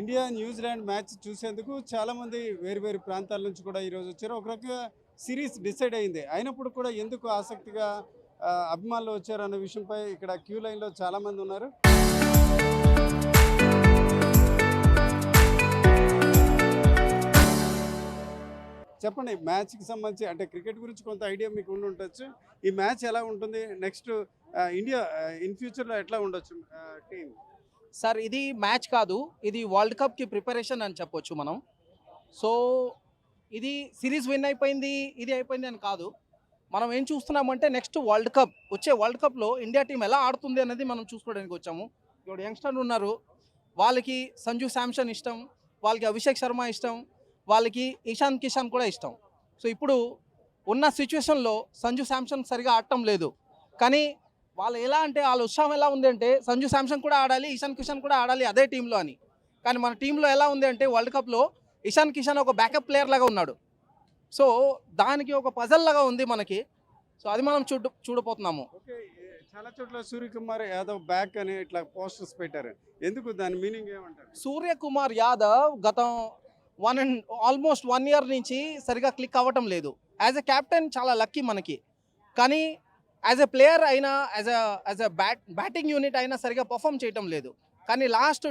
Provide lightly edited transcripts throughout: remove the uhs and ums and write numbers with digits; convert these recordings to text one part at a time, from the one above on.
India New Zealand match చూసేందుకు చాలామంది వేరు వేరు ప్రాంతాల నుంచి కూడా ఈరోజు వచ్చారు. ఒక రకంగా సిరీస్ డిసైడ్ అయింది. అయినప్పుడు కూడా ఎందుకు ఆసక్తిగా అభిమానులు వచ్చారు అన్న విషయంపై ఇక్కడ క్యూ లైన్లో చాలామంది ఉన్నారు. చెప్పండి, మ్యాచ్కి సంబంధించి అంటే క్రికెట్ గురించి కొంత ఐడియా మీకు ఉండి ఉండొచ్చు. ఈ మ్యాచ్ ఎలా ఉంటుంది, నెక్స్ట్ ఇండియా ఇన్ ఫ్యూచర్లో ఎట్లా ఉండొచ్చు టీం? సార్ ఇది మ్యాచ్ కాదు, ఇది వరల్డ్ కప్కి ప్రిపరేషన్ అని చెప్పొచ్చు మనం. సో ఇది సిరీస్ విన్ అయిపోయింది, ఇది అయిపోయింది అని కాదు. మనం ఏం చూస్తున్నామంటే నెక్స్ట్ వరల్డ్ కప్, వచ్చే వరల్డ్ కప్లో ఇండియా టీం ఎలా ఆడుతుంది అనేది మనం చూసుకోవడానికి వచ్చాము. ఇప్పుడు యంగ్స్టర్లు ఉన్నారు, వాళ్ళకి సంజు శాంసన్ ఇష్టం, వాళ్ళకి అభిషేక్ శర్మ ఇష్టం, వాళ్ళకి ఇషాన్ కిషాన్ కూడా ఇష్టం. సో ఇప్పుడు ఉన్న సిచ్యువేషన్లో సంజు శాంసన్ సరిగా ఆడటం లేదు. కానీ వాళ్ళు ఎలా అంటే వాళ్ళ ఉత్సాహం ఎలా ఉంది అంటే సంజు శాంసన్ కూడా ఆడాలి, ఇషాన్ కిషాన్ కూడా ఆడాలి అదే టీంలో అని. కానీ మన టీంలో ఎలా ఉంది అంటే వరల్డ్ కప్లో ఇషాన్ కిషాన్ ఒక బ్యాకప్ ప్లేయర్ లాగా ఉన్నాడు. సో దానికి ఒక పజల్ లాగా ఉంది మనకి. సో అది మనం చూడపోతున్నాము. ఓకే, చాలా చోట్ల సూర్యకుమార్ యాదవ్ బ్యాక్ అని ఇట్లా పోస్టర్స్ పెట్టారు. ఎందుకు, దాని మీనింగ్ ఏమంటారు? సూర్యకుమార్ యాదవ్ గతం ఆల్మోస్ట్ 1 year నుంచి సరిగా క్లిక్ అవ్వటం లేదు. యాజ్ ఎ క్యాప్టెన్ చాలా లక్కీ మనకి, కానీ యాజ్ ఎ ప్లేయర్ అయినా యాజ్ ఎ బ్యాటింగ్ యూనిట్ అయినా సరిగా పర్ఫామ్ చేయటం లేదు. కానీ లాస్ట్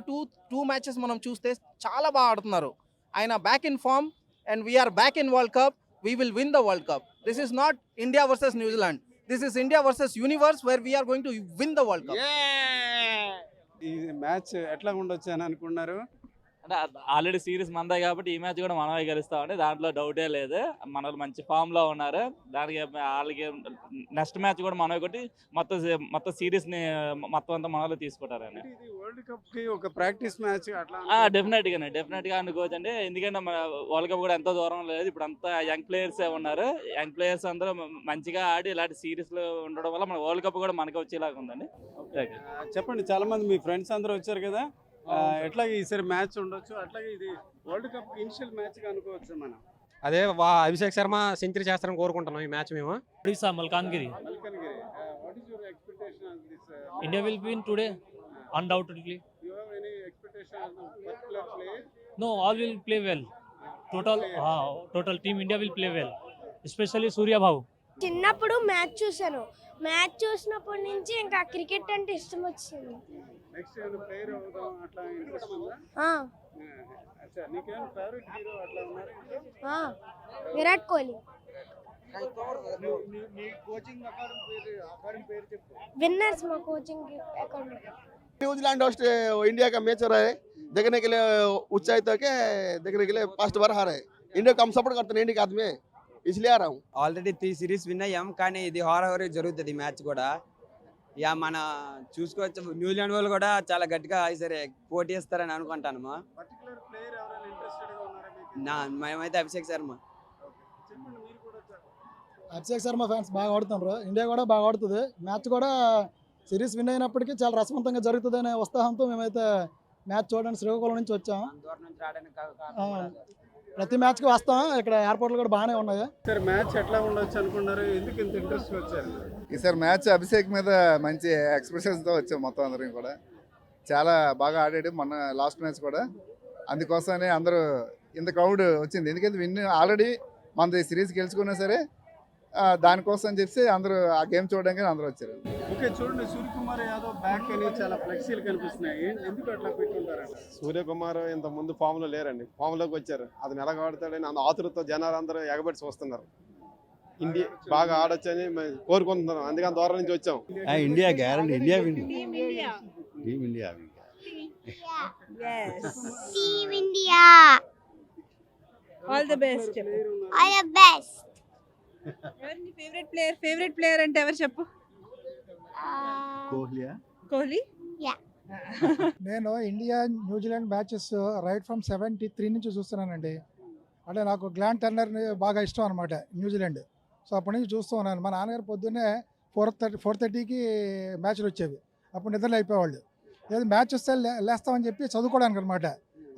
టూ మ్యాచెస్ మనం చూస్తే చాలా బాగా ఆడుతున్నారు. ఆయన back in form and we are back in World Cup. We will win the World Cup. This is not India versus New Zealand, this is India versus universe where we are going to win the World Cup. ఈ match ఎట్లా ఉండొచ్చు అని అనుకున్నారు? అంటే already series మనదే కాబట్టి ఈ match కూడా మనమే గెలుస్తామండి, దాంట్లో డౌటే లేదు. మనలు మంచి ఫామ్లో ఉన్నారు. దానికి వాళ్ళకి నెక్స్ట్ మ్యాచ్ కూడా మనమే కొట్టి మొత్తం సిరీస్ని మొత్తం అంతా మనలో తీసుకుంటారని. వరల్డ్ కప్కి ఒక ప్రాక్టీస్ మ్యాచ్ అట్లా డెఫినెట్గా అనుకోవచ్చు అండి. ఎందుకంటే మన వరల్డ్ కప్ కూడా ఎంతో దూరం లేదు. ఇప్పుడు అంతా యంగ్ ప్లేయర్సే ఉన్నారు. యంగ్ ప్లేయర్స్ అందరూ మంచిగా ఆడి ఇలాంటి సిరీస్లో ఉండడం వల్ల మన వరల్డ్ కప్ కూడా మనకి వచ్చేలాగా ఉందండి. చెప్పండి, చాలా మంది మీ ఫ్రెండ్స్ అందరూ వచ్చారు కదా, ఎట్లాగే ఈసారి మ్యాచ్ ఉండొచ్చు, అట్లాగే ఇది వరల్డ్ కప్ ఇనిషియల్ మ్యాచ్ గా అనుకోవచ్చు మనం. అదే అభిషేక్ శర్మ సెంచరీ చేస్తారని కోరుకుంటున్నాం ఈ మ్యాచ్ మేము. Odisha, Malkangiri. What is your expectation on this? India will win today, undoubtedly. You have any expectation on the particular player? No, all will play well. Total team India will play well, especially Surya Bhav. చిన్నప్పుడు match చూసాను. Match చూసినప్పటి నుంచి ఇంకా cricket అంటే ఇష్టం వచ్చింది. Next ఏమైనా player అవుదాం అట్లా ఇంట్రెస్ట్ ఉందా? అచ్చా, నీకేమైనా ఫేవరెట్ హీరో అట్లా ఉన్నారు? విరాట్ కోహ్లీ. నీ కోచింగ్ అకాడమీ పేరు చెప్పు. విన్నర్స్ మా కోचिंग अकाउंट. न्यूजीलैंड और इंडिया का मैच हो रहा है, देखने के लिए उत्साहित होके देखने के लिए फर्स्ट बार हारा है. इंडिया को हम सपोर्ट करते हैं, इंडिया का आदमी इसलिए आ रहा हूँ. ఆల్రెడీ 3 సిరీస్ విన్ అయ్యాం, కానీ ఇది హారహోరీ జరుగుతుంది మ్యాచ్ కూడా. ఇక మన చూసుకోవచ్చు, న్యూజిలాండ్ వాళ్ళు కూడా చాలా గట్టిగా సరే పోటీ చేస్తారని అనుకుంటాను. పర్టిక్యులర్ ప్లేయర్ ఎవరైనా ఇంట్రెస్టెడ్ గా ఉన్నారా మీకు? మేమైతే అభిషేక్ శర్మ. చెప్పండి, మీరు కూడా అభిషేక్ శర్మ ఫ్యాన్స్ బాగా ఆడుతున్నారు. ఇండియా కూడా బాగా ఆడుతుంది. మ్యాచ్ కూడా సిరీస్ విన్ అయినప్పటికీ చాలా రసవంతంగా జరుగుతుంది అనే ఉత్సాహంతో మేమైతే మ్యాచ్ చూడడానికి శ్రీకాకుళం నుంచి వచ్చాము. ప్రతి మ్యాచ్కి వస్తాం. ఇక్కడ ఎయిర్పోర్ట్లు కూడా బాగానే ఉన్నాయి. సార్ మ్యాచ్ ఎట్లా ఉండొచ్చు అనుకున్నారు? ఎందుకు ఇంత ఇంట్రెస్ట్ వచ్చారు? ఈసారి మ్యాచ్ అభిషేక్ మీద మంచి ఎక్స్ప్రెషన్స్తో వచ్చాం మొత్తం అందరం కూడా. చాలా బాగా ఆడాడు మొన్న లాస్ట్ మ్యాచ్ కూడా. అందుకోసమనే అందరూ ఇంత క్రౌడ్ వచ్చింది. ఎందుకంటే విన్ ఆల్రెడీ మనది సిరీస్ గెలుచుకున్నా సరే దానికోసం అని చెప్పి అందరూ ఆ గేమ్ చూడడానికి అందరూ వచ్చారు. ఓకే, చూడండి, సూర్యకుమార్ యాదవ్ బ్యాక్ అని చాలా ఫ్లెక్సీలు కనిపిస్తున్నాయి. ఎందుకు అట్లా పెట్టుకుంటారంట? సూర్యకుమార్ ఇంత ముందు ఫామ్ లో లేరండి, ఫామ్ లోకి వచ్చారు. అతను ఎలా ఆడతాడని ఆతురతో జనాలు అందరూ ఎగబెట్టి చూస్తున్నారు. ఇండియా బాగా ఆడొచ్చని కోరుకుంటున్నాం, అందుకని దూరం నుంచి వచ్చాం. India guarantee, India win. Team India. Team India. All the best. All the best. ఎవరు నీ ఫేవరెట్ ప్లేయర్ అంటే ఎవరు చెప్పు? కోహ్లీ. నేను India New Zealand matches right from 73 నుంచి చూస్తున్నానండి. అంటే నాకు గ్లాన్ టర్నర్ బాగా ఇష్టం అనమాట, న్యూజిలాండ్. సో అప్పటి నుంచి చూస్తూ ఉన్నాను. మా నాన్నగారు పొద్దున్నే 4:30కి మ్యాచ్లు వచ్చేవి. అప్పుడు నిద్రలు అయిపోయేవాళ్ళు. ఏదో మ్యాచ్ వస్తే లేస్తామని చెప్పి చదువుకోవడానికి అనమాట.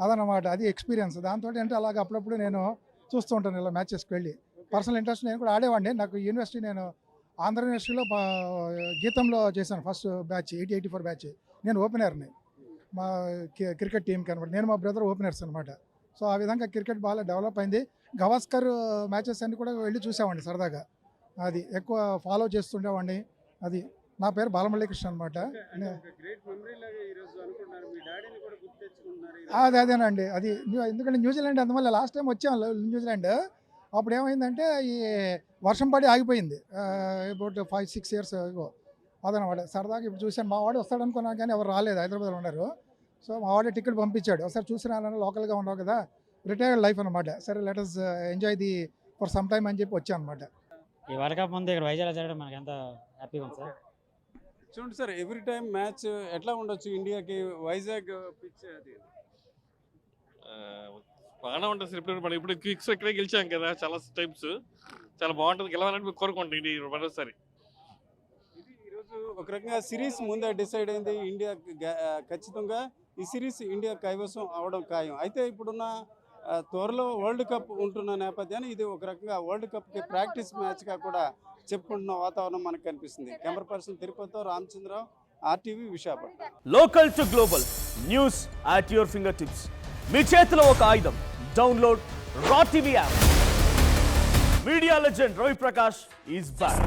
అదనమాట, అది ఎక్స్పీరియన్స్. దాంతో అంటే అలాగ అప్పుడప్పుడు నేను చూస్తూ ఉంటాను ఇలా మ్యాచెస్కి వెళ్ళి. పర్సనల్ ఇంట్రెస్ట్ నేను కూడా ఆడేవాడిని. నాకు యూనివర్సిటీ, నేను ఆంధ్ర యూనివర్సిటీలో గీతంలో చేశాను ఫస్ట్ బ్యాచ్, 80-84 బ్యాచ్. నేను ఓపెనర్ని. మా క్రికెట్ టీంకి అనమాట. నేను మా బ్రదర్ ఓపెనర్స్ అనమాట. సో ఆ విధంగా క్రికెట్ బాగా డెవలప్ అయింది. గవాస్కర్ మ్యాచెస్ అన్ని కూడా వెళ్ళి చూసామండి సరదాగా. అది ఎక్కువ ఫాలో చేస్తుండేవాడిని. అది నా పేరు బాలమల్లి కృష్ణ అనమాట. అదేనండి. అది ఎందుకంటే న్యూజిలాండ్ అందువల్ల లాస్ట్ టైం వచ్చాం న్యూజిలాండ్. అప్పుడు ఏమైందంటే ఈ వర్షం పడి ఆగిపోయింది. About 5-6 years ago. అదనమాట. సరదాగా ఇప్పుడు చూశాను. మా వాడు వస్తాడు అనుకున్నాను కానీ ఎవరు రాలేదు, హైదరాబాద్లో ఉన్నారు. సో మా వాడే టికెట్ పంపించాడు. ఒకసారి చూసి రానని, లోకల్గా ఉన్నావు కదా, రిటైర్డ్ లైఫ్ అనమాట. సరే let us enjoy the for some time అని చెప్పి వచ్చాను అనమాట. ఈ వరల్డ్ కప్ ముందు ఇక్కడ వైజాగ్లో జరగడం మనకి ఎంత హ్యాపీగా ఉంది సార్. చూడండి సార్, ఎవ్రీ టైం మ్యాచ్ ఎట్లా ఉండొచ్చు ఇండియాకి వైజాగ్ పిచ్ అది? బాగానే ఉంటుంది సార్. ఇప్పుడు క్విక్స్ ఇక్కడే గెలిచాం కదా చాలా టైమ్స్. చాలా బాగుంటుంది, గెలవాలని మేము కోరుకుంటాం ఇది మరోసారి. ఇది ఈరోజు ఒక రకంగా సిరీస్ ముందే డిసైడ్ అయింది. ఇండియా ఖచ్చితంగా ఈ సిరీస్ ఇండియా కైవసం అవడం ఖాయం. అయితే ఇప్పుడున్న త్వరలో వరల్డ్ కప్ ఉంటున్న నేపథ్యాన్ని ఇది ఒక రకంగా వరల్డ్ కప్కి ప్రాక్టీస్ మ్యాచ్గా కూడా చెప్పుకుంటున్న వాతావరణం మనకు కనిపిస్తుంది. కెమెరా పర్సన్ తిరుపతితో Ramachandrarao, RTV Visakhapatnam. Local to global news at your finger tips. మీ చేతిలో ఒక ఆయుధం. డౌన్లోడ్ రా TV app. Media legend Ravi Prakash is back.